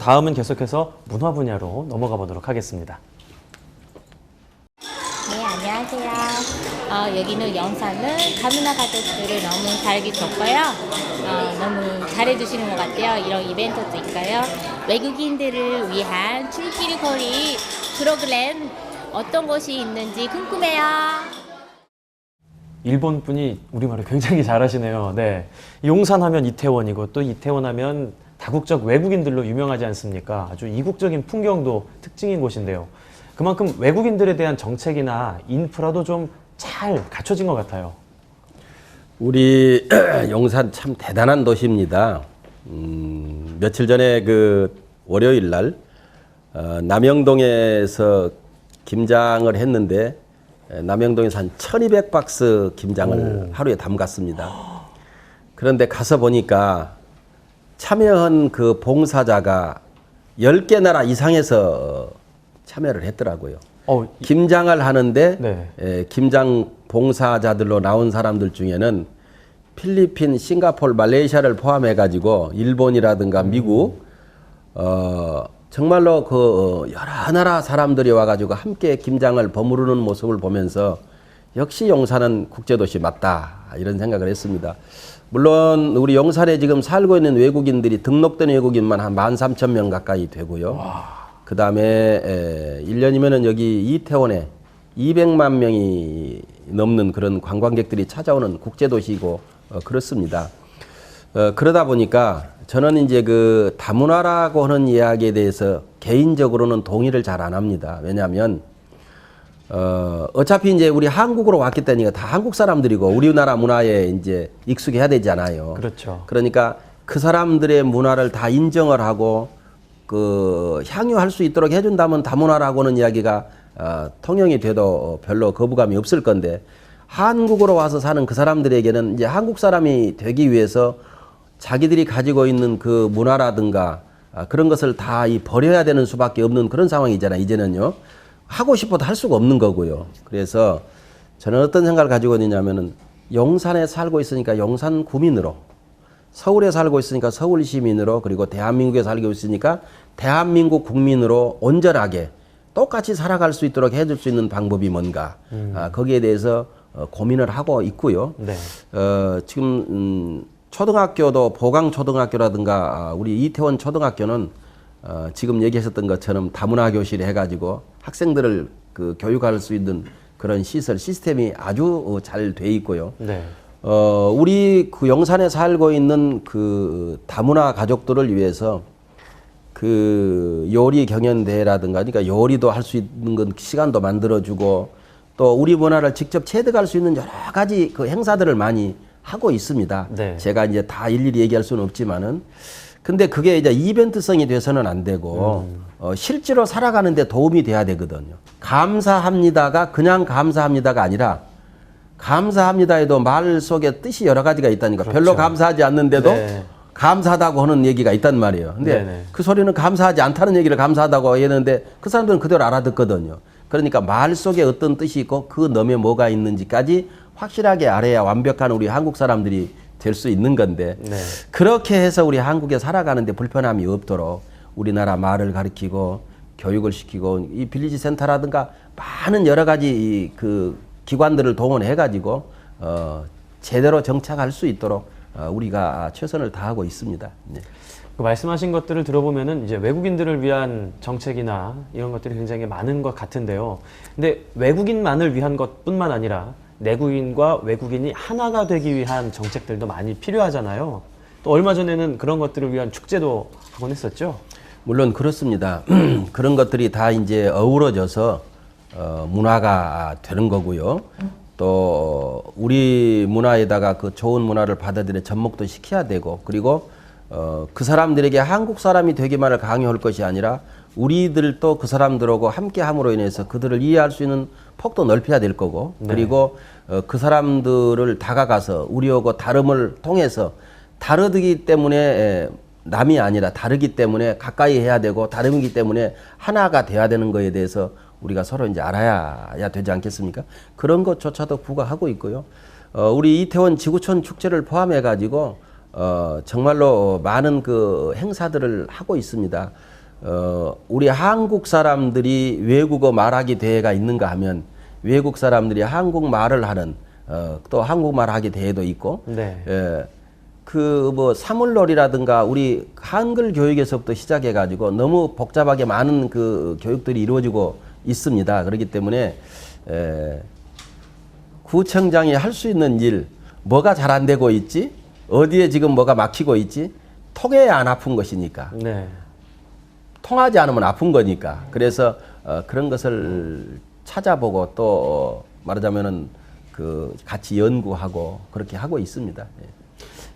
다음은 계속해서 문화 분야로 넘어가 보도록 하겠습니다. 네, 안녕하세요. 여기는 영상은 다문화 가족들을 너무 다르게 줬고요. 너무 잘해주시는 것 같아요. 이런 이벤트도 있고요. 외국인들을 위한 출길 거리 프로그램 어떤 곳이 있는지 궁금해요. 일본 분이 우리말을 굉장히 잘하시네요. 네. 용산하면 이태원이고 또 이태원하면 다국적 외국인들로 유명하지 않습니까? 아주 이국적인 풍경도 특징인 곳인데요. 그만큼 외국인들에 대한 정책이나 인프라도 좀 잘 갖춰진 것 같아요. 우리 용산 참 대단한 도시입니다. 며칠 전에 그 월요일 날 남영동에서 김장을 했는데 남영동에서 한 1200박스 김장을 하루에 담갔습니다. 그런데 가서 보니까 참여한 그 봉사자가 10개 나라 이상에서 참여를 했더라고요. 김장을 하는데 네. 김장 봉사자들로 나온 사람들 중에는 필리핀, 싱가포르, 말레이시아를 포함해 가지고 일본이라든가 미국 정말로 그 여러 나라 사람들이 와가지고 함께 김장을 버무르는 모습을 보면서 역시 용산은 국제도시 맞다 이런 생각을 했습니다. 물론 우리 용산에 지금 살고 있는 외국인들이 등록된 외국인만 한 13,000명 가까이 되고요. 그 다음에 1년이면은 여기 이태원에 200만 명이 넘는 그런 관광객들이 찾아오는 국제도시이고 그렇습니다. 그러다 보니까 저는 이제 그 다문화라고 하는 이야기에 대해서 개인적으로는 동의를 잘 안 합니다. 왜냐하면 어차피 이제 우리 한국으로 왔기 때문에 다 한국 사람들이고 우리나라 문화에 이제 익숙해야 되잖아요. 그렇죠. 그러니까 그 사람들의 문화를 다 인정을 하고 그 향유할 수 있도록 해준다면 다문화라고는 이야기가 통용이 돼도 별로 거부감이 없을 건데 한국으로 와서 사는 그 사람들에게는 이제 한국 사람이 되기 위해서 자기들이 가지고 있는 그 문화라든가 그런 것을 다 버려야 되는 수밖에 없는 그런 상황이잖아요. 이제는요. 하고 싶어도 할 수가 없는 거고요. 그래서 저는 어떤 생각을 가지고 있느냐면은 용산에 살고 있으니까 용산 구민으로, 서울에 살고 있으니까 서울 시민으로, 그리고 대한민국에 살고 있으니까 대한민국 국민으로 온전하게 똑같이 살아갈 수 있도록 해줄 수 있는 방법이 뭔가 거기에 대해서 고민을 하고 있고요. 네. 지금 초등학교도 보강초등학교라든가 우리 이태원 초등학교는 지금 얘기하셨던 것처럼 다문화 교실 해가지고 학생들을 그 교육할 수 있는 그런 시설 시스템이 아주 잘 돼 있고요. 네. 우리 그 용산에 살고 있는 그 다문화 가족들을 위해서 그 요리 경연대회라든가 그러니까 요리도 할 수 있는 건 시간도 만들어주고 또 우리 문화를 직접 체득할 수 있는 여러 가지 그 행사들을 많이 하고 있습니다. 네. 제가 이제 다 일일이 얘기할 수는 없지만은 근데 그게 이제 이벤트성이 돼서는 안 되고 실제로 살아가는데 도움이 돼야 되거든요. 감사합니다가 그냥 감사합니다가 아니라 감사합니다에도 말 속에 뜻이 여러 가지가 있다니까. 그렇죠. 별로 감사하지 않는데도 네. 감사하다고 하는 얘기가 있단 말이에요. 근데 네네. 그 소리는 감사하지 않다는 얘기를 감사하다고 했는데 그 사람들은 그대로 알아듣거든요. 그러니까 말 속에 어떤 뜻이 있고 그 너머에 뭐가 있는지까지 확실하게 알아야 완벽한 우리 한국 사람들이 될 수 있는 건데 네. 그렇게 해서 우리 한국에 살아가는데 불편함이 없도록 우리나라 말을 가르치고 교육을 시키고 이 빌리지 센터라든가 많은 여러 가지 그 기관들을 동원해 가지고 제대로 정착할 수 있도록 우리가 최선을 다하고 있습니다. 네. 그 말씀하신 것들을 들어보면은 이제 외국인들을 위한 정책이나 이런 것들이 굉장히 많은 것 같은데요. 근데 외국인만을 위한 것뿐만 아니라 내국인과 외국인이 하나가 되기 위한 정책들도 많이 필요하잖아요. 또 얼마 전에는 그런 것들을 위한 축제도 하곤 했었죠. 물론 그렇습니다. 그런 것들이 다 이제 어우러져서 문화가 되는 거고요. 또 우리 문화에다가 그 좋은 문화를 받아들여 접목도 시켜야 되고 그리고 그 사람들에게 한국 사람이 되기만을 강요할 것이 아니라 우리들도 그 사람들하고 함께 함으로 인해서 그들을 이해할 수 있는 폭도 넓혀야 될 거고 네. 그리고 그 사람들을 다가가서 우리하고 다름을 통해서 다르기 때문에 남이 아니라 다르기 때문에 가까이 해야 되고 다름이기 때문에 하나가 돼야 되는 거에 대해서 우리가 서로 이제 알아야 되지 않겠습니까? 그런 것조차도 부과하고 있고요. 우리 이태원 지구촌 축제를 포함해 가지고 정말로 많은 그 행사들을 하고 있습니다. 우리 한국 사람들이 외국어 말하기 대회가 있는가 하면 외국 사람들이 한국말을 하는 또 한국말 하기 대회도 있고 네. 그 뭐 사물놀이라든가 우리 한글 교육에서부터 시작해 가지고 너무 복잡하게 많은 그 교육들이 이루어지고 있습니다. 그렇기 때문에 구청장이 할 수 있는 일 뭐가 잘 안 되고 있지? 어디에 지금 뭐가 막히고 있지? 통해야 안 아픈 것이니까. 네. 통하지 않으면 아픈 거니까. 그래서 그런 것을 찾아보고 또 말하자면은 그 같이 연구하고 그렇게 하고 있습니다. 예.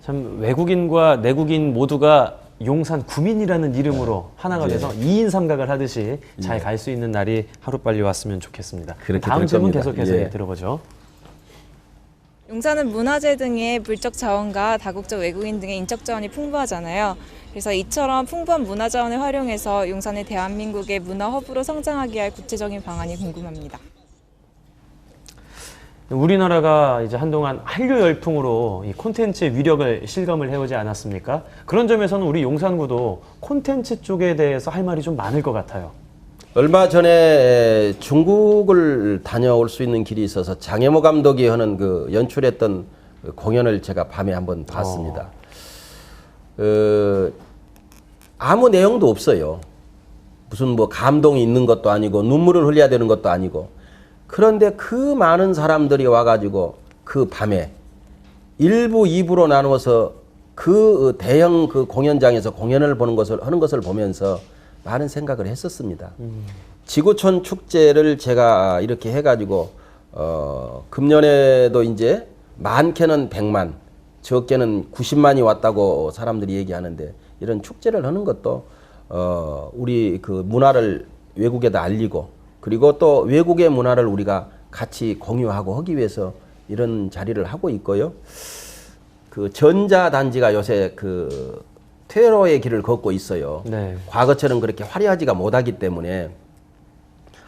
참 외국인과 내국인 모두가 용산 구민이라는 이름으로 하나가 돼서 2인 삼각을 하듯이 잘 갈 수 있는 날이 하루빨리 왔으면 좋겠습니다. 그렇게 다음 될 질문 겁니다. 계속해서 예. 들어보죠. 용산은 문화재 등의 물적 자원과 다국적 외국인 등의 인적 자원이 풍부하잖아요. 그래서 이처럼 풍부한 문화 자원을 활용해서 용산이 대한민국의 문화 허브로 성장하게 할 구체적인 방안이 궁금합니다. 우리나라가 이제 한동안 한류 열풍으로 이 콘텐츠의 위력을 실감을 해오지 않았습니까? 그런 점에서는 우리 용산구도 콘텐츠 쪽에 대해서 할 말이 좀 많을 것 같아요. 얼마 전에 중국을 다녀올 수 있는 길이 있어서 장혜모 감독이 하는 그 연출했던 공연을 제가 밤에 한번 봤습니다. 아무 내용도 없어요. 무슨 뭐 감동이 있는 것도 아니고 눈물을 흘려야 되는 것도 아니고. 그런데 그 많은 사람들이 와가지고 그 밤에 1부, 2부로 나누어서 그 대형 그 공연장에서 공연을 하는 것을 보면서 많은 생각을 했었습니다. 지구촌 축제를 제가 이렇게 해가지고 금년에도 이제 많게는 100만, 적게는 90만이 왔다고 사람들이 얘기하는데 이런 축제를 하는 것도 우리 그 문화를 외국에다 알리고 그리고 또 외국의 문화를 우리가 같이 공유하고 하기 위해서 이런 자리를 하고 있고요. 그 전자단지가 요새 그 퇴로의 길을 걷고 있어요. 네. 과거처럼 그렇게 화려하지가 못하기 때문에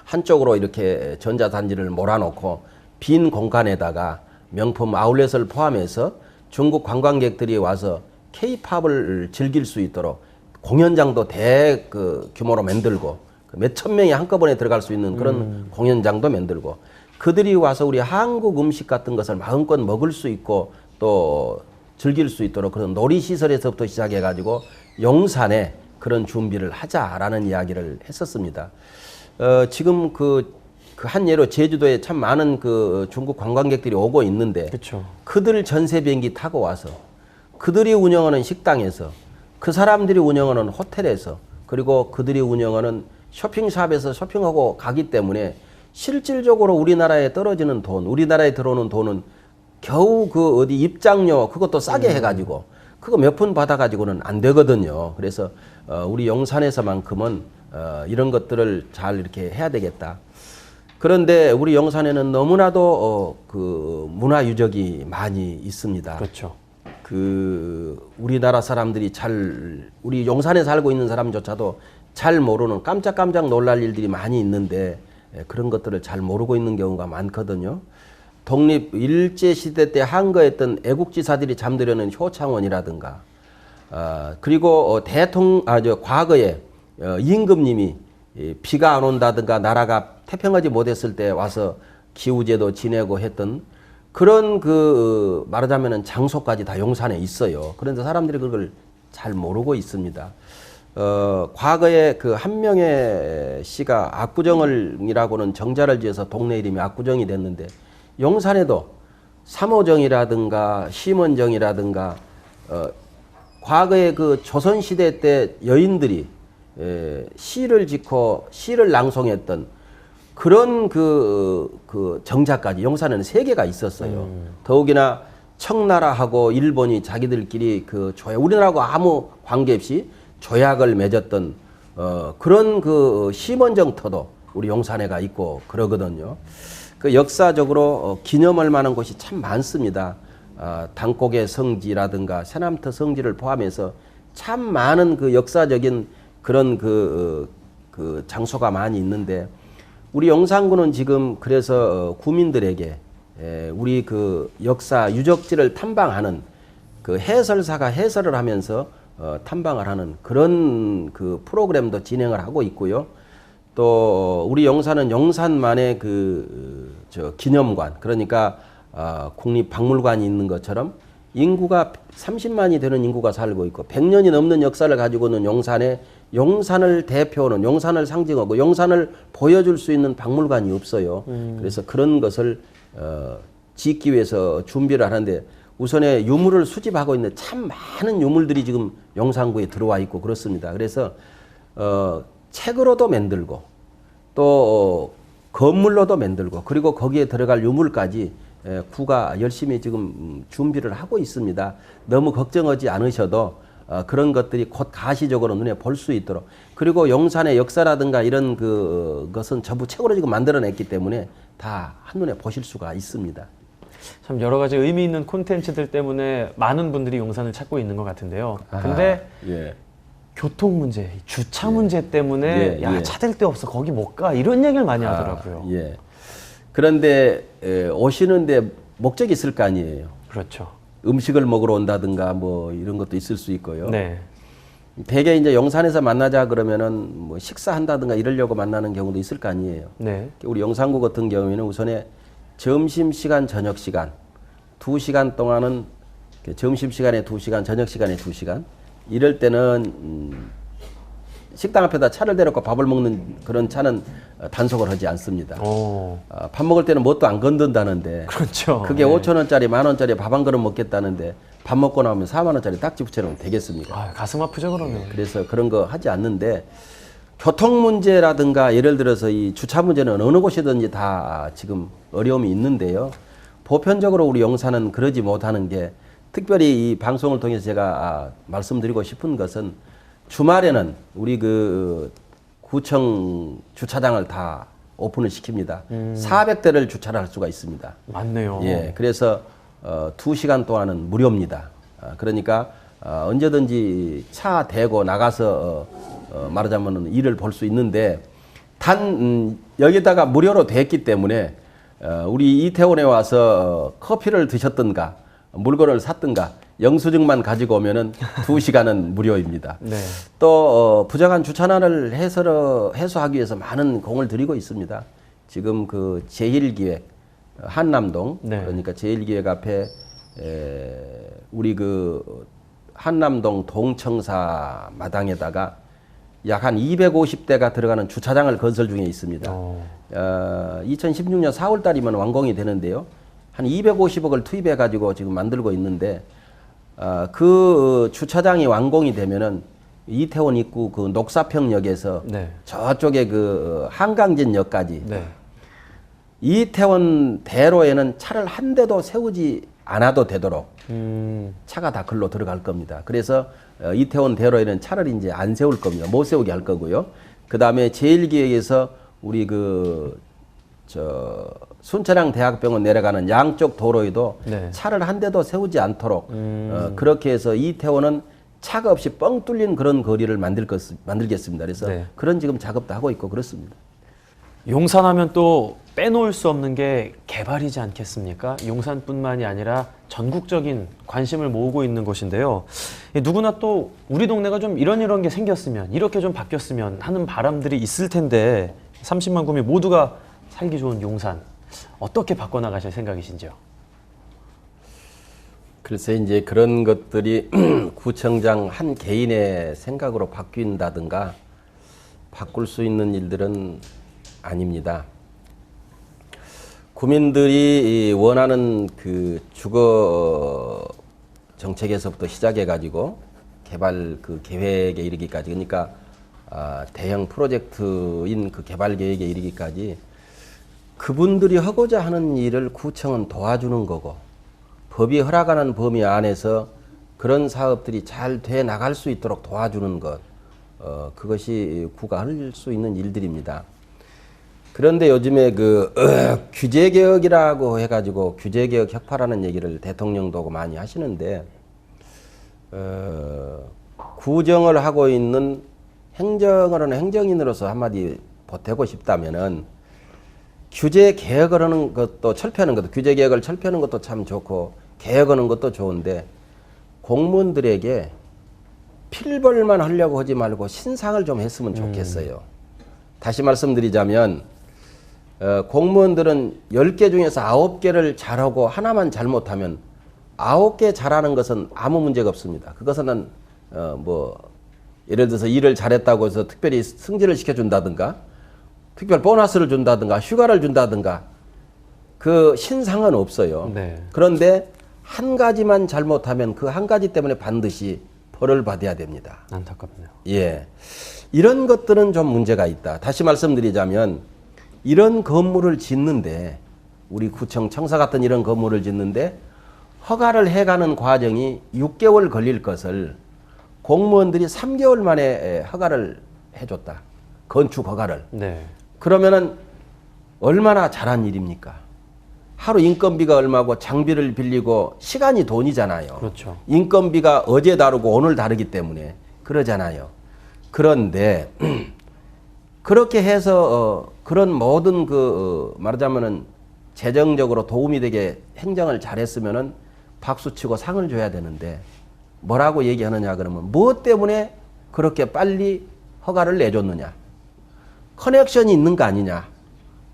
한쪽으로 이렇게 전자단지를 몰아놓고 빈 공간에다가 명품 아울렛을 포함해서 중국 관광객들이 와서 K-팝을 즐길 수 있도록 공연장도 규모로 만들고 몇천 명이 한꺼번에 들어갈 수 있는 그런 공연장도 만들고 그들이 와서 우리 한국 음식 같은 것을 마음껏 먹을 수 있고 또 즐길 수 있도록 그런 놀이시설에서부터 시작해가지고 용산에 그런 준비를 하자라는 이야기를 했었습니다. 지금 한 예로 제주도에 참 많은 그 중국 관광객들이 오고 있는데 그렇죠. 그들 전세 비행기 타고 와서 그들이 운영하는 식당에서 그 사람들이 운영하는 호텔에서 그리고 그들이 운영하는 쇼핑샵에서 쇼핑하고 가기 때문에 실질적으로 우리나라에 떨어지는 돈, 우리나라에 들어오는 돈은 겨우 그 어디 입장료 그것도 싸게 해가지고 그거 몇 푼 받아가지고는 안 되거든요. 그래서 우리 용산에서만큼은 이런 것들을 잘 이렇게 해야 되겠다. 그런데 우리 용산에는 너무나도 그 문화 유적이 많이 있습니다. 그렇죠. 우리나라 사람들이 우리 용산에 살고 있는 사람조차도 잘 모르는 깜짝깜짝 놀랄 일들이 많이 있는데 그런 것들을 잘 모르고 있는 경우가 많거든요. 독립 일제시대 때 항거했던 애국지사들이 잠들어는 효창원이라든가 그리고 과거에 임금님이 비가 안 온다든가 나라가 태평하지 못했을 때 와서 기우제도 지내고 했던 그런 말하자면은 장소까지 다 용산에 있어요. 그런데 사람들이 그걸 잘 모르고 있습니다. 과거에 그 한명의 씨가 압구정이라고는 정자를 지어서 동네 이름이 압구정이 됐는데 용산에도 삼호정이라든가 심원정이라든가 과거에 그 조선시대 때 여인들이 시를 짓고 시를 낭송했던 그런 그 정자까지 용산에는 3개가 있었어요. 더욱이나 청나라하고 일본이 자기들끼리 우리나라하고 아무 관계없이 조약을 맺었던 그런 그 심원정터도 우리 용산에가 있고 그러거든요. 그 역사적으로 기념할 만한 곳이 참 많습니다. 당곡의 성지라든가 새남터 성지를 포함해서 참 많은 그 역사적인 그런 그 장소가 많이 있는데 우리 용산구는 지금 그래서 구민들에게 우리 그 역사 유적지를 탐방하는 그 해설사가 해설을 하면서 탐방을 하는 그런 그 프로그램도 진행을 하고 있고요. 또 우리 용산은 용산만의 저 기념관, 그러니까 국립박물관이 있는 것처럼 인구가 30만이 되는 인구가 살고 있고 100년이 넘는 역사를 가지고 있는 용산에 용산을 대표하는, 용산을 상징하고 용산을 보여줄 수 있는 박물관이 없어요. 그래서 그런 것을 짓기 위해서 준비를 하는데, 우선에 유물을 수집하고 있는 참 많은 유물들이 지금 용산구에 들어와 있고 그렇습니다. 그래서 책으로도 만들고 또 건물로도 만들고, 그리고 거기에 들어갈 유물까지 구가 열심히 지금 준비를 하고 있습니다. 너무 걱정하지 않으셔도 그런 것들이 곧 가시적으로 눈에 볼 수 있도록, 그리고 용산의 역사라든가 이런 것은 전부 책으로 지금 만들어냈기 때문에 다 한눈에 보실 수가 있습니다. 참 여러 가지 의미 있는 콘텐츠들 때문에 많은 분들이 용산을 찾고 있는 것 같은데요. 근데 예. 교통 문제, 주차 문제 때문에 야, 차 댈 데 없어, 거기 못 가, 이런 얘기를 많이 하더라고요. 예. 그런데 오시는데 목적이 있을 거 아니에요. 그렇죠. 음식을 먹으러 온다든가 뭐 이런 것도 있을 수 있고요. 네. 대개 이제 용산에서 만나자 그러면은 뭐 식사한다든가 이러려고 만나는 경우도 있을 거 아니에요. 네. 우리 용산구 같은 경우에는 우선에 점심시간, 저녁시간 2시간 동안은 점심시간에 2시간, 저녁시간에 2시간, 이럴 때는 식당 앞에다 차를 대놓고 밥을 먹는 그런 차는 단속을 하지 않습니다. 밥 먹을 때는 뭣도 안 건든다는데, 그렇죠. 그게 네. 5,000원짜리, 10,000원짜리 밥 한 그릇 먹겠다는데 밥 먹고 나오면 40,000원짜리 딱지 붙여놓으면 되겠습니까? 아, 가슴 아프죠, 그러면. 그래서 그런 거 하지 않는데, 교통 문제라든가 예를 들어서 이 주차 문제는 어느 곳이든지 다 지금 어려움이 있는데요. 보편적으로 우리 용산은 그러지 못하는 게, 특별히 이 방송을 통해서 제가 말씀드리고 싶은 것은, 주말에는 우리 구청 주차장을 다 오픈을 시킵니다. 400대를 주차를 할 수가 있습니다. 맞네요. 예, 그래서 2시간 동안은 무료입니다. 그러니까 언제든지 차 대고 나가서 말하자면 일을 볼 수 있는데, 단 여기다가 무료로 됐기 때문에 우리 이태원에 와서 커피를 드셨든가 물건을 샀든가 영수증만 가지고 오면은 2시간은 무료입니다. 네. 또 부정한 주차난을 해소하기 위해서 많은 공을 들이고 있습니다. 지금 그 제1기획 한남동, 네. 그러니까 제1기획 앞에 우리 한남동 동청사 마당에다가 약 한 250대가 들어가는 주차장을 건설 중에 있습니다. 2016년 4월 달이면 완공이 되는데요. 한 250억을 투입해 가지고 지금 만들고 있는데, 그 주차장이 완공이 되면은 이태원 입구 그 녹사평역에서 네. 저쪽에 한강진역까지 네. 이태원 대로에는 차를 한 대도 세우지 않아도 되도록 차가 다 글로 들어갈 겁니다. 그래서 이태원 대로에는 차를 이제 안 세울 겁니다. 못 세우게 할 거고요. 그 다음에 제1기획에서 우리 순천향 대학병원 내려가는 양쪽 도로에도 네. 차를 한 대도 세우지 않도록 그렇게 해서 이태원은 차가 없이 뻥 뚫린 그런 거리를 만들겠습니다. 그래서 네. 그런 지금 작업도 하고 있고 그렇습니다. 용산하면 또 빼놓을 수 없는 게 개발이지 않겠습니까? 용산뿐만이 아니라 전국적인 관심을 모으고 있는 곳인데요. 누구나 또 우리 동네가 좀 이런 게 생겼으면, 이렇게 좀 바뀌었으면 하는 바람들이 있을 텐데, 30만 구미 모두가 살기 좋은 용산, 어떻게 바꿔나가실 생각이신지요? 글쎄 이제 그런 것들이 구청장 한 개인의 생각으로 바뀐다든가 바꿀 수 있는 일들은 아닙니다. 구민들이 원하는 그 주거 정책에서부터 시작해 가지고 개발 그 계획에 이르기까지, 그러니까 대형 프로젝트인 그 개발 계획에 이르기까지 그분들이 하고자 하는 일을 구청은 도와주는 거고, 법이 허락하는 범위 안에서 그런 사업들이 잘 돼 나갈 수 있도록 도와주는 것, 그것이 구가 할 수 있는 일들입니다. 그런데 요즘에 규제개혁이라고 해가지고 규제개혁 혁파라는 얘기를 대통령도 하고 많이 하시는데, 구정을 하고 있는 행정을 하는 행정인으로서 한마디 보태고 싶다면은, 규제 개혁을 하는 것도 철폐하는 것도, 규제 개혁을 철폐하는 것도 참 좋고 개혁하는 것도 좋은데, 공무원들에게 필벌만 하려고 하지 말고 신상을 좀 했으면 좋겠어요. 다시 말씀드리자면 공무원들은 10개 중에서 9개를 잘하고 하나만 잘못하면 9개 잘하는 것은 아무 문제가 없습니다. 그것은 뭐 예를 들어서 일을 잘했다고 해서 특별히 승진을 시켜준다든가 특별 보너스를 준다든가 휴가를 준다든가 그 신상은 없어요. 네. 그런데 한 가지만 잘못하면 그 한 가지 때문에 반드시 벌을 받아야 됩니다. 안타깝네요. 예. 이런 것들은 좀 문제가 있다. 다시 말씀드리자면 이런 건물을 짓는데 우리 구청 청사 같은 이런 건물을 짓는데 허가를 해가는 과정이 6개월 걸릴 것을 공무원들이 3개월 만에 허가를 해줬다. 건축 허가를. 네. 그러면은 얼마나 잘한 일입니까? 하루 인건비가 얼마고 장비를 빌리고 시간이 돈이잖아요. 그렇죠. 인건비가 어제 다르고 오늘 다르기 때문에 그러잖아요. 그런데 그렇게 해서 그런 모든 말하자면은 재정적으로 도움이 되게 행정을 잘했으면은 박수치고 상을 줘야 되는데 뭐라고 얘기하느냐 그러면 무엇 때문에 그렇게 빨리 허가를 내줬느냐? 커넥션이 있는 거 아니냐?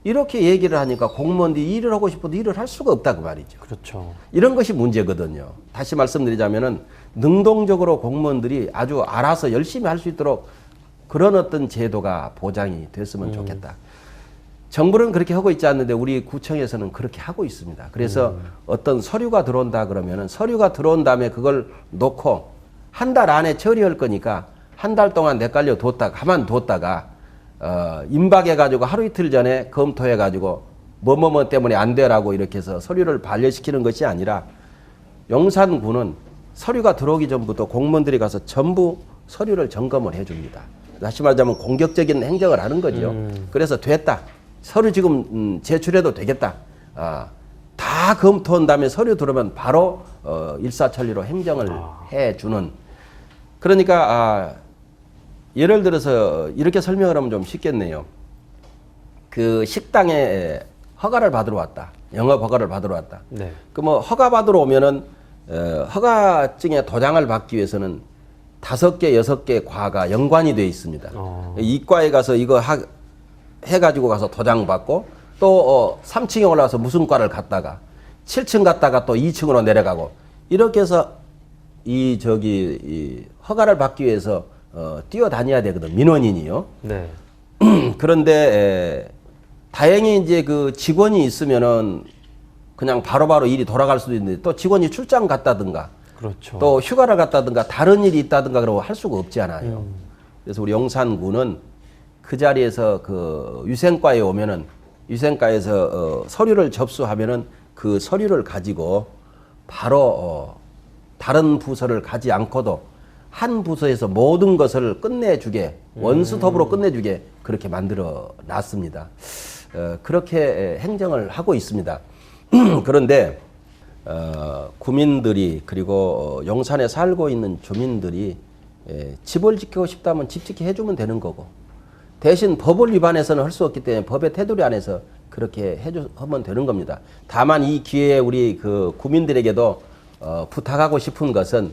이렇게 얘기를 하니까 공무원들이 일을 하고 싶어도 일을 할 수가 없다고 말이죠. 그렇죠. 이런 것이 문제거든요. 다시 말씀드리자면은 능동적으로 공무원들이 아주 알아서 열심히 할 수 있도록 그런 어떤 제도가 보장이 됐으면 좋겠다. 정부는 그렇게 하고 있지 않는데 우리 구청에서는 그렇게 하고 있습니다. 그래서 어떤 서류가 들어온다 그러면은 서류가 들어온 다음에 그걸 놓고 한 달 안에 처리할 거니까 한 달 동안 내깔려 뒀다가 가만 뒀다가 임박해가지고 하루 이틀 전에 검토해가지고 뭐뭐뭐 때문에 안 되라고 이렇게 해서 서류를 반려시키는 것이 아니라 용산구는 서류가 들어오기 전부터 공무원들이 가서 전부 서류를 점검을 해줍니다. 다시 말하자면 공격적인 행정을 하는 거죠. 그래서 됐다. 서류 지금 제출해도 되겠다. 다 검토한 다음에 서류 들어오면 바로 일사천리로 행정을 해주는. 그러니까 예를 들어서 이렇게 설명을 하면 좀 쉽겠네요. 그 식당에 허가를 받으러 왔다. 영업 허가를 받으러 왔다. 네. 그 뭐 허가 받으러 오면은 허가증에 도장을 받기 위해서는 5개, 6개 과가 연관이 되어 있습니다. 이과에 가서 이거 해가지고 가서 도장 받고 또 3층에 올라가서 무슨 과를 갔다가 7층 갔다가 또 2층으로 내려가고 이렇게 해서 이 허가를 받기 위해서 뛰어다녀야 되거든. 민원인이요. 네. 그런데 다행히 이제 그 직원이 있으면은 그냥 바로바로 일이 돌아갈 수도 있는데 또 직원이 출장 갔다든가 그렇죠. 또 휴가를 갔다든가 다른 일이 있다든가 그러고 할 수가 없지 않아요. 그래서 우리 용산구는 그 자리에서 그 위생과에 오면은 위생과에서 서류를 접수하면은 그 서류를 가지고 바로 다른 부서를 가지 않고도 한 부서에서 모든 것을 끝내주게 원스톱으로 끝내주게 그렇게 만들어 놨습니다. 그렇게 행정을 하고 있습니다. 그런데 구민들이 그리고 용산에 살고 있는 주민들이 집을 지키고 싶다면 집 지키 해주면 되는 거고 대신 법을 위반해서는 할 수 없기 때문에 법의 테두리 안에서 그렇게 하면 되는 겁니다. 다만 이 기회에 우리 그 구민들에게도 부탁하고 싶은 것은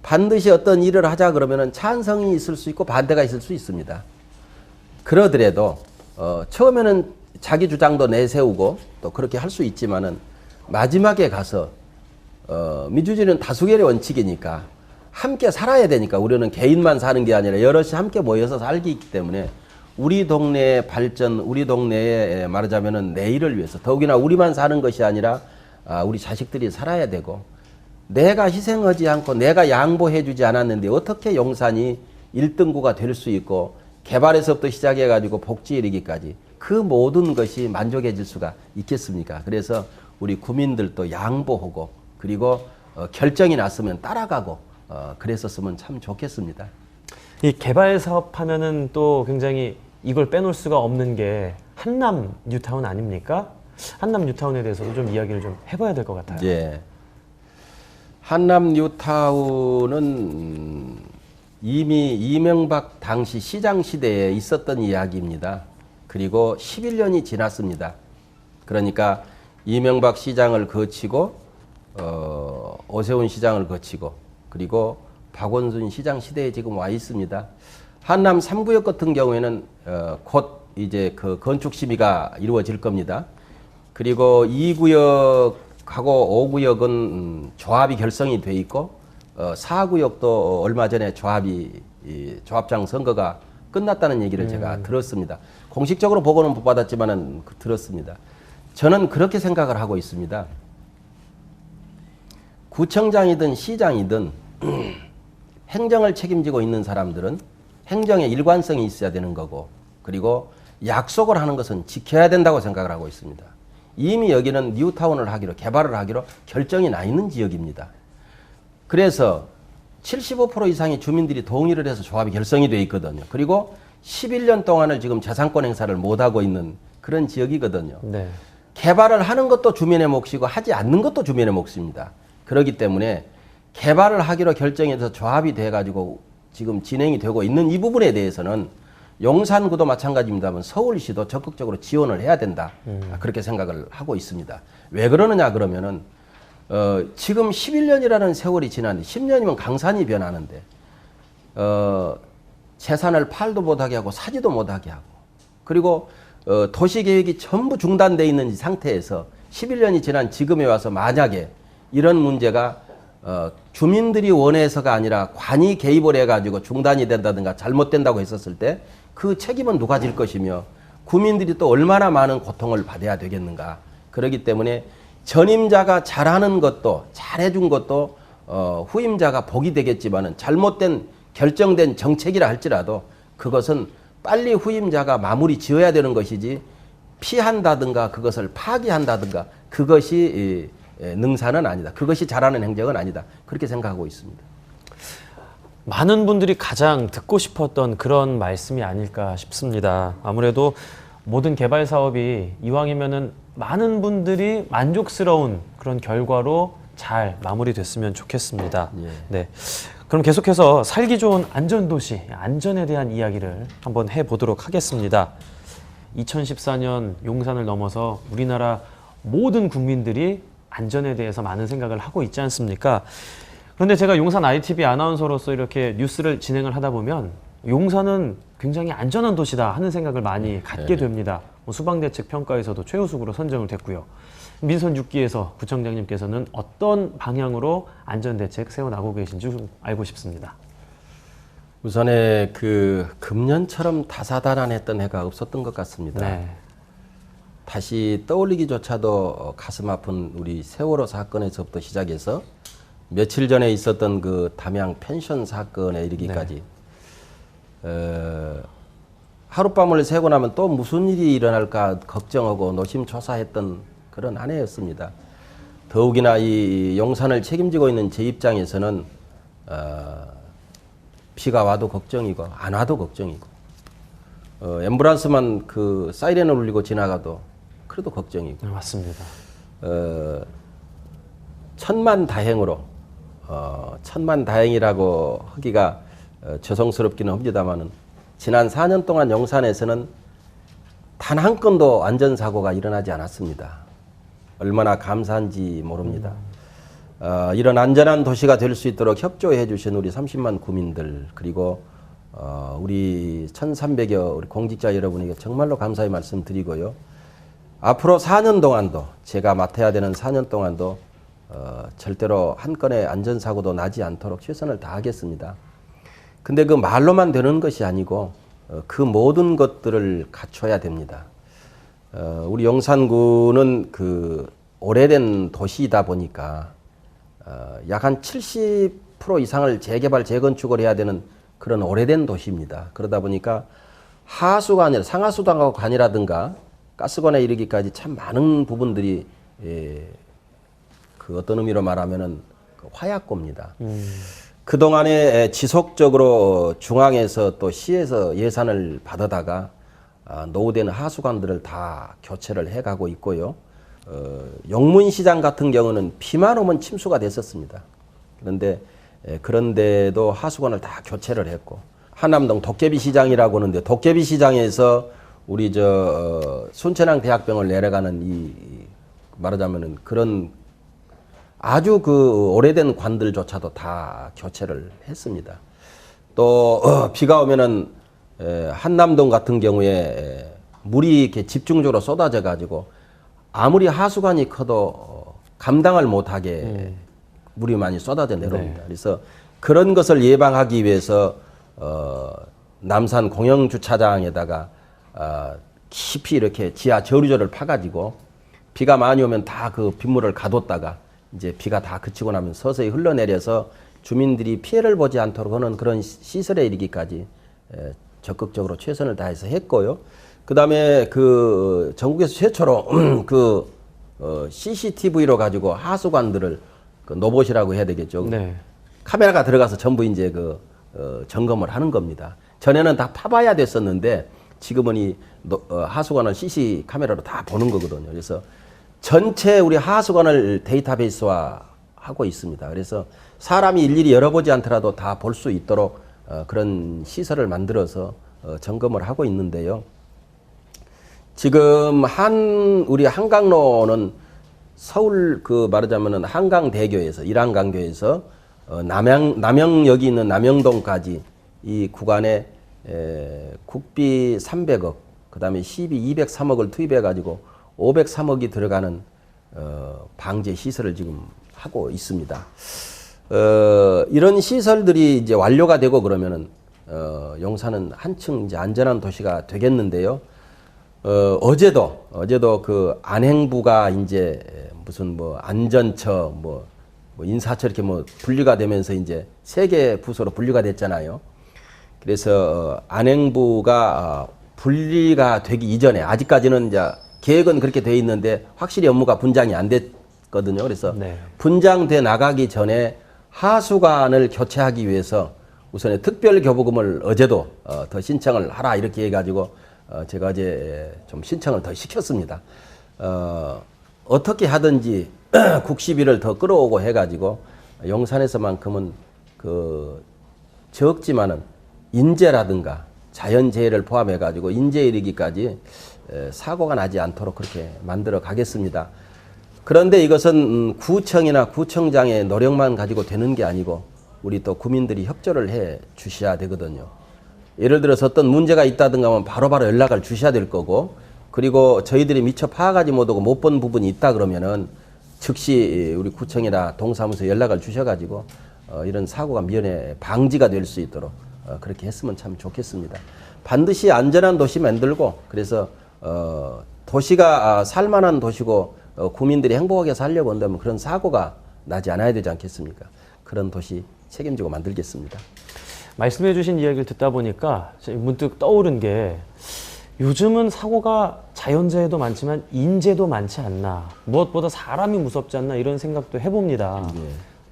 반드시 어떤 일을 하자 그러면은 찬성이 있을 수 있고 반대가 있을 수 있습니다. 그러더라도 처음에는 자기 주장도 내세우고 또 그렇게 할 수 있지만은 마지막에 가서 민주주의는 다수결의 원칙이니까 함께 살아야 되니까 우리는 개인만 사는 게 아니라 여럿이 함께 모여서 살기 있기 때문에 우리 동네의 발전, 우리 동네에 말하자면은 내일을 위해서 더욱이나 우리만 사는 것이 아니라 우리 자식들이 살아야 되고 내가 희생하지 않고 내가 양보해주지 않았는데 어떻게 용산이 1등구가 될 수 있고 개발에서부터 시작해가지고 복지에 이르기까지 그 모든 것이 만족해질 수가 있겠습니까? 그래서 우리 구민들도 양보하고 그리고 결정이 났으면 따라가고 그랬었으면 참 좋겠습니다. 이 개발 사업 하면은 또 굉장히 이걸 빼놓을 수가 없는 게 한남 뉴타운 아닙니까? 한남 뉴타운에 대해서도 좀 이야기를 좀 해봐야 될 것 같아요. 예. 한남 뉴타운은 이미 이명박 당시 시장 시대에 있었던 이야기입니다. 그리고 11년이 지났습니다. 그러니까 이명박 시장을 거치고 오세훈 시장을 거치고 그리고 박원순 시장 시대에 지금 와 있습니다. 한남 3구역 같은 경우에는 곧 이제 그 건축 심의가 이루어질 겁니다. 그리고 2구역하고 5구역은 조합이 결성이 돼 있고 4구역도 얼마 전에 조합장 선거가 끝났다는 얘기를 제가 들었습니다. 공식적으로 보고는 못 받았지만은 들었습니다. 저는 그렇게 생각을 하고 있습니다. 구청장이든 시장이든 행정을 책임지고 있는 사람들은 행정에 일관성이 있어야 되는 거고, 그리고 약속을 하는 것은 지켜야 된다고 생각을 하고 있습니다. 이미 여기는 뉴타운을 하기로, 개발을 하기로 결정이 나 있는 지역입니다. 그래서 75% 이상의 주민들이 동의를 해서 조합이 결성이 돼 있거든요. 그리고 11년 동안을 지금 재산권 행사를 못하고 있는 그런 지역이거든요. 네. 개발을 하는 것도 주민의 몫이고 하지 않는 것도 주민의 몫입니다. 그렇기 때문에 개발을 하기로 결정해서 조합이 돼가지고 지금 진행이 되고 있는 이 부분에 대해서는 용산구도 마찬가지입니다만 서울시도 적극적으로 지원을 해야 된다. 그렇게 생각을 하고 있습니다. 왜 그러느냐 그러면은 지금 11년이라는 세월이 지났는데 10년이면 강산이 변하는데 재산을 팔도 못하게 하고 사지도 못하게 하고, 그리고 도시계획이 전부 중단되어 있는 상태에서 11년이 지난 지금에 와서 만약에 이런 문제가 주민들이 원해서가 아니라 관이 개입을 해가지고 중단이 된다든가 잘못된다고 했었을 때 그 책임은 누가 질 것이며 국민들이 또 얼마나 많은 고통을 받아야 되겠는가. 그렇기 때문에 전임자가 잘하는 것도 잘해준 것도 후임자가 복이 되겠지만은 잘못된 결정된 정책이라 할지라도 그것은 빨리 후임자가 마무리 지어야 되는 것이지 피한다든가 그것을 파기한다든가 그것이 능사는 아니다. 그것이 잘하는 행정은 아니다. 그렇게 생각하고 있습니다. 많은 분들이 가장 듣고 싶었던 그런 말씀이 아닐까 싶습니다. 아무래도 모든 개발 사업이 이왕이면은 많은 분들이 만족스러운 그런 결과로 잘 마무리됐으면 좋겠습니다. 예. 네. 그럼 계속해서 살기 좋은 안전도시, 안전에 대한 이야기를 한번 해보도록 하겠습니다. 2014년 용산을 넘어서 우리나라 모든 국민들이 안전에 대해서 많은 생각을 하고 있지 않습니까? 그런데 제가 용산 ITV 아나운서로서 이렇게 뉴스를 진행을 하다 보면 용산은 굉장히 안전한 도시다 하는 생각을 많이 갖게 됩니다. 수방대책 평가에서도 최우수구로 선정을 됐고요. 민선 6기에서 구청장님께서는 어떤 방향으로 안전대책 세워나가고 계신지 좀 알고 싶습니다. 우선에 그 금년처럼 다사다난했던 해가 없었던 것 같습니다. 네. 다시 떠올리기조차도 가슴 아픈 우리 세월호 사건에서부터 시작해서 며칠 전에 있었던 그 담양 펜션 사건에 이르기까지 하룻밤을 새고 나면 또 무슨 일이 일어날까 걱정하고 노심초사했던 그런 한 해였습니다. 더욱이나 이 용산을 책임지고 있는 제 입장에서는 비가 와도 걱정이고 안 와도 걱정이고 앰뷸런스만 그 사이렌을 울리고 지나가도 그래도 걱정이고 네, 맞습니다. 천만다행으로 천만다행이라고 하기가 죄송스럽기는 합니다만은 지난 4년 동안 용산에서는 단 한 건도 안전사고가 일어나지 않았습니다. 얼마나 감사한지 모릅니다. 이런 안전한 도시가 될 수 있도록 협조해 주신 우리 30만 구민들, 그리고 우리 1,300여 우리 공직자 여러분에게 정말로 감사의 말씀드리고요. 앞으로 4년 동안도 제가 맡아야 되는 4년 동안도 절대로 한 건의 안전사고도 나지 않도록 최선을 다하겠습니다. 근데 그 말로만 되는 것이 아니고 그 모든 것들을 갖춰야 됩니다. 우리 용산구는 그 오래된 도시이다 보니까 약 한 70% 이상을 재개발, 재건축을 해야 되는 그런 오래된 도시입니다. 그러다 보니까 하수가 아니라 상하수도관이라든가 가스관에 이르기까지 참 많은 부분들이 그 어떤 의미로 말하면은 그 화약고입니다. 그동안에 지속적으로 중앙에서 또 시에서 예산을 받아다가 노후된 하수관들을 다 교체를 해가고 있고요. 용문시장 같은 경우는 비만 오면 침수가 됐었습니다. 그런데도 하수관을 다 교체를 했고, 한남동 도깨비시장이라고 하는데 도깨비시장에서 우리 순천향 대학병을 내려가는 이 말하자면은 그런 아주 그 오래된 관들조차도 다 교체를 했습니다. 또 비가 오면은 한남동 같은 경우에 물이 이렇게 집중적으로 쏟아져 가지고 아무리 하수관이 커도 감당을 못하게 물이 많이 쏟아져 내려옵니다. 그래서 그런 것을 예방하기 위해서 남산 공영주차장에다가 깊이 이렇게 지하 저류조를 파가지고 비가 많이 오면 다 그 빗물을 가뒀다가 이제 비가 다 그치고 나면 서서히 흘러내려서 주민들이 피해를 보지 않도록 하는 그런 시설에 이르기까지 적극적으로 최선을 다해서 했고요. 그 다음에 그 전국에서 최초로 그 CCTV로 가지고 하수관들을 그 로봇이라고 해야 되겠죠. 네. 카메라가 들어가서 전부 이제 그 점검을 하는 겁니다. 전에는 다 파봐야 됐었는데 지금은 이 하수관을 CC 카메라로 다 보는 거거든요. 그래서 전체 우리 하수관을 데이터베이스화 하고 있습니다. 그래서 사람이 일일이 열어보지 않더라도 다 볼 수 있도록 그런 시설을 만들어서 점검을 하고 있는데요. 지금 우리 한강로는 서울 그 말하자면은 한강대교에서 일한강교에서 남영역이 있는 남영동까지 이 구간에 국비 300억, 그다음에 시비 203억을 투입해 가지고 503억이 들어가는 방제 시설을 지금 하고 있습니다. 이런 시설들이 이제 완료가 되고 그러면은 용산은 한층 이제 안전한 도시가 되겠는데요. 어제도 그 안행부가 이제 무슨 뭐 안전처 뭐 인사처 이렇게 뭐 분리가 되면서 이제 세 개 부서로 분리가 됐잖아요. 그래서 안행부가 분리가 되기 이전에 아직까지는 이제 계획은 그렇게 돼 있는데 확실히 업무가 분장이 안 됐거든요. 그래서 네. 분장돼 나가기 전에 하수관을 교체하기 위해서 우선에 특별 교부금을 어제도 더 신청을 하라 이렇게 해가지고 제가 어제 좀 신청을 더 시켰습니다. 어떻게 하든지 국시비를 더 끌어오고 해가지고 용산에서만큼은 그 적지만은 인재라든가 자연재해를 포함해가지고 인재에 이르기까지 사고가 나지 않도록 그렇게 만들어 가겠습니다. 그런데 이것은 구청이나 구청장의 노력만 가지고 되는 게 아니고 우리 또 구민들이 협조를 해 주셔야 되거든요. 예를 들어서 어떤 문제가 있다든가 하면 바로바로 연락을 주셔야 될 거고, 그리고 저희들이 미처 파악하지 못하고 못 본 부분이 있다 그러면은 즉시 우리 구청이나 동사무소에 연락을 주셔가지고 이런 사고가 미연에 방지가 될 수 있도록 그렇게 했으면 참 좋겠습니다. 반드시 안전한 도시 만들고, 그래서 도시가 살만한 도시고 구민들이 행복하게 살려고 한다면 그런 사고가 나지 않아야 되지 않겠습니까? 그런 도시 책임지고 만들겠습니다. 말씀해 주신 이야기를 듣다 보니까 문득 떠오른 게 요즘은 사고가 자연재해도 많지만 인재도 많지 않나, 무엇보다 사람이 무섭지 않나 이런 생각도 해봅니다.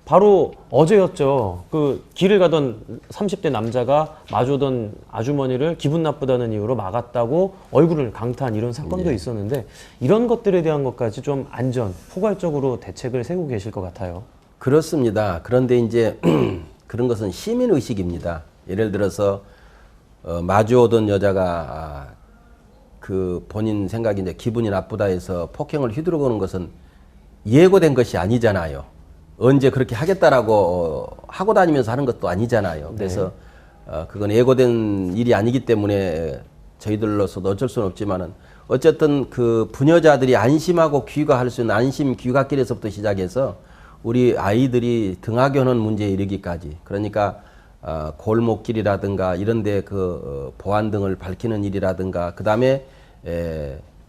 바로 어제였죠. 그 길을 가던 30대 남자가 마주오던 아주머니를 기분 나쁘다는 이유로 막았다고 얼굴을 강타한 이런 사건도 있었는데, 이런 것들에 대한 것까지 좀 안전, 포괄적으로 대책을 세우고 계실 것 같아요. 그렇습니다. 그런데 이제 그런 것은 시민의식입니다. 예를 들어서 마주오던 여자가 그 본인 생각이 이제 기분이 나쁘다 해서 폭행을 휘두르고 오는 것은 예고된 것이 아니잖아요. 언제 그렇게 하겠다라고 하고 다니면서 하는 것도 아니잖아요. 그래서 그건 예고된 일이 아니기 때문에 저희들로서도 어쩔 수는 없지만은 어쨌든 그 부녀자들이 안심하고 귀가할 수 있는 안심 귀갓길에서부터 시작해서 우리 아이들이 등하교하는 문제에 이르기까지, 그러니까 골목길이라든가 이런데 그 보안 등을 밝히는 일이라든가, 그 다음에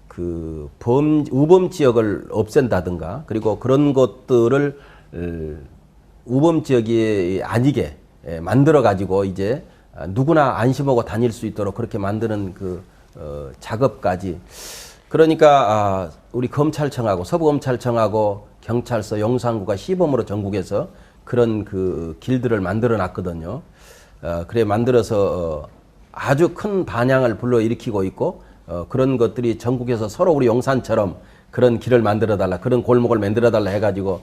그 우범 지역을 없앤다든가, 그리고 그런 것들을 우범 지역이 아니게 만들어 가지고 이제 누구나 안심하고 다닐 수 있도록 그렇게 만드는 그 작업까지, 그러니까 우리 검찰청하고 서부검찰청하고 경찰서, 용산구가 시범으로 전국에서 그런 그 길들을 만들어 놨거든요. 그래 만들어서 아주 큰 반향을 불러일으키고 있고, 그런 것들이 전국에서 서로 우리 용산처럼 그런 길을 만들어 달라, 그런 골목을 만들어 달라 해가지고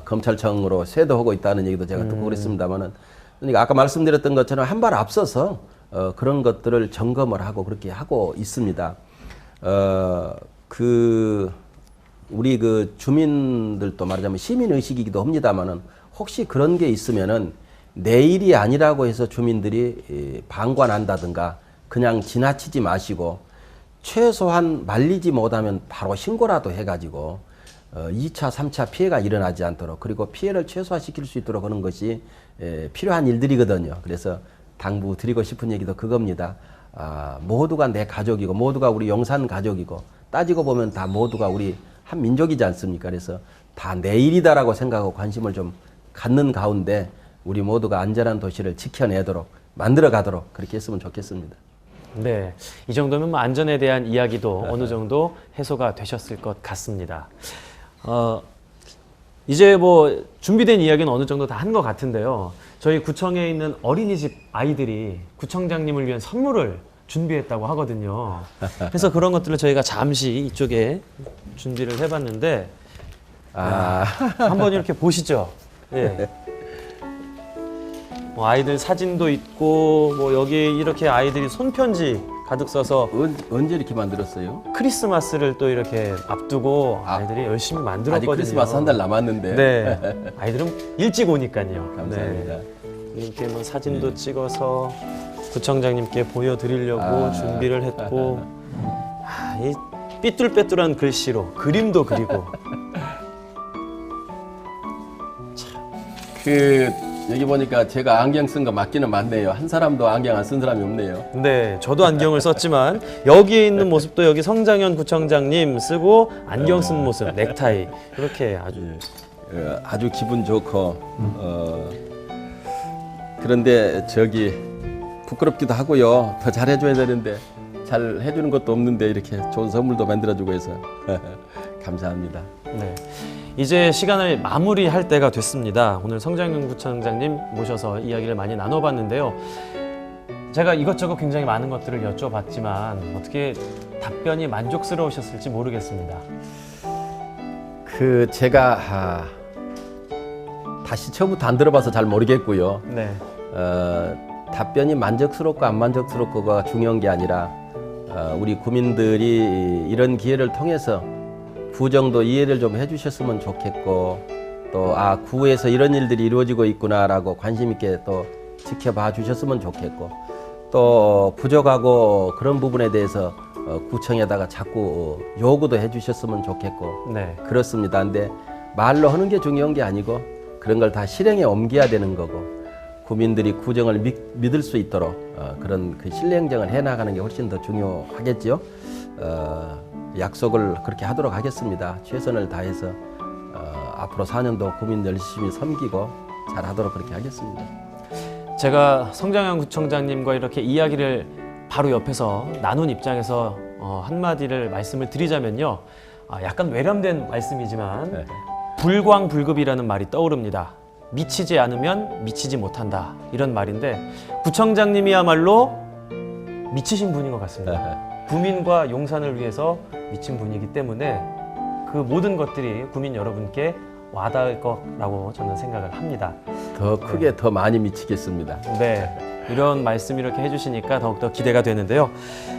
검찰청으로 쇄도하고 있다는 얘기도 제가 듣고 그랬습니다만은, 그러니까 아까 말씀드렸던 것처럼 한 발 앞서서 그런 것들을 점검을 하고 그렇게 하고 있습니다. 우리 그 주민들도 말하자면 시민 의식이기도 합니다만은 혹시 그런 게 있으면은 내일이 아니라고 해서 주민들이 방관한다든가 그냥 지나치지 마시고 최소한 말리지 못하면 바로 신고라도 해가지고 2차, 3차 피해가 일어나지 않도록 그리고 피해를 최소화시킬 수 있도록 하는 것이 필요한 일들이거든요. 그래서 당부드리고 싶은 얘기도 그겁니다. 모두가 내 가족이고 모두가 우리 용산 가족이고 따지고 보면 다 모두가 우리 한 민족이지 않습니까? 그래서 다 내 일이다라고 생각하고 관심을 좀 갖는 가운데 우리 모두가 안전한 도시를 지켜내도록 만들어 가도록 그렇게 했으면 좋겠습니다. 네, 이 정도면 뭐 안전에 대한 이야기도 어느 정도 해소가 되셨을 것 같습니다. 이제 뭐 준비된 이야기는 어느 정도 다 한 것 같은데요. 저희 구청에 있는 어린이집 아이들이 구청장님을 위한 선물을 준비했다고 하거든요. 그래서 그런 것들을 저희가 잠시 이쪽에 준비를 해봤는데 한번 이렇게 보시죠. 예. 뭐 아이들 사진도 있고 뭐 여기 이렇게 아이들이 손편지 가득 써서 언제 이렇게 만들었어요? 크리스마스를 또 이렇게 앞두고 아이들이 열심히 만들었거든요. 아직 크리스마스 한 달 남았는데. 네. 아이들은 일찍 오니까요. 감사합니다. 네. 이렇게 뭐 사진도 찍어서 구청장님께 보여드리려고 준비를 했고 이 삐뚤빼뚤한 글씨로 그림도 그리고 여기 보니까 제가 안경 쓴 거 맞기는 맞네요. 한 사람도 안경 안 쓴 사람이 없네요. 네, 저도 안경을 썼지만 여기에 있는 모습도 여기 성장현 구청장님 쓰고 안경 쓴 모습, 넥타이 이렇게 아주 기분 좋고 그런데 저기 부끄럽기도 하고요. 더 잘해줘야 되는데 잘 해주는 것도 없는데 이렇게 좋은 선물도 만들어주고 해서 감사합니다. 네. 이제 시간을 마무리할 때가 됐습니다. 오늘 성장현 구청장님 모셔서 이야기를 많이 나눠봤는데요. 제가 이것저것 굉장히 많은 것들을 여쭤봤지만 어떻게 답변이 만족스러우셨을지 모르겠습니다. 제가 다시 처음부터 안 들어봐서 잘 모르겠고요. 네. 답변이 만족스럽고 안 만족스럽고가 중요한 게 아니라 우리 구민들이 이런 기회를 통해서 구정도 이해를 좀 해주셨으면 좋겠고 또 구에서 이런 일들이 이루어지고 있구나라고 관심 있게 또 지켜봐 주셨으면 좋겠고 또 부족하고 그런 부분에 대해서 구청에다가 자꾸 요구도 해주셨으면 좋겠고 네. 그렇습니다. 근데 말로 하는 게 중요한 게 아니고 그런 걸 다 실행에 옮겨야 되는 거고 구민들이 구정을 믿을 수 있도록 그런 그 실행정을 해나가는 게 훨씬 더 중요하겠죠. 약속을 그렇게 하도록 하겠습니다. 최선을 다해서 앞으로 4년도 구민 열심히 섬기고 잘 하도록 그렇게 하겠습니다. 제가 성장현 구청장님과 이렇게 이야기를 바로 옆에서 나눈 입장에서 한마디를 말씀을 드리자면요. 약간 외람된 말씀이지만 불광불급이라는 말이 떠오릅니다. 미치지 않으면 미치지 못한다. 이런 말인데 구청장님이야말로 미치신 분인 것 같습니다. 구민과 용산을 위해서 미친 분이기 때문에 그 모든 것들이 구민 여러분께 와닿을 거라고 저는 생각을 합니다. 더 크게 더 많이 미치겠습니다. 네, 이런 말씀 이렇게 해주시니까 더욱더 기대가 되는데요.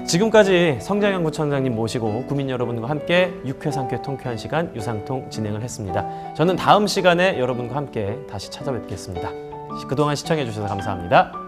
지금까지 성장현 구청장님 모시고 구민 여러분과 함께 유쾌상쾌 통쾌한 시간 유상통 진행을 했습니다. 저는 다음 시간에 여러분과 함께 다시 찾아뵙겠습니다. 그동안 시청해 주셔서 감사합니다.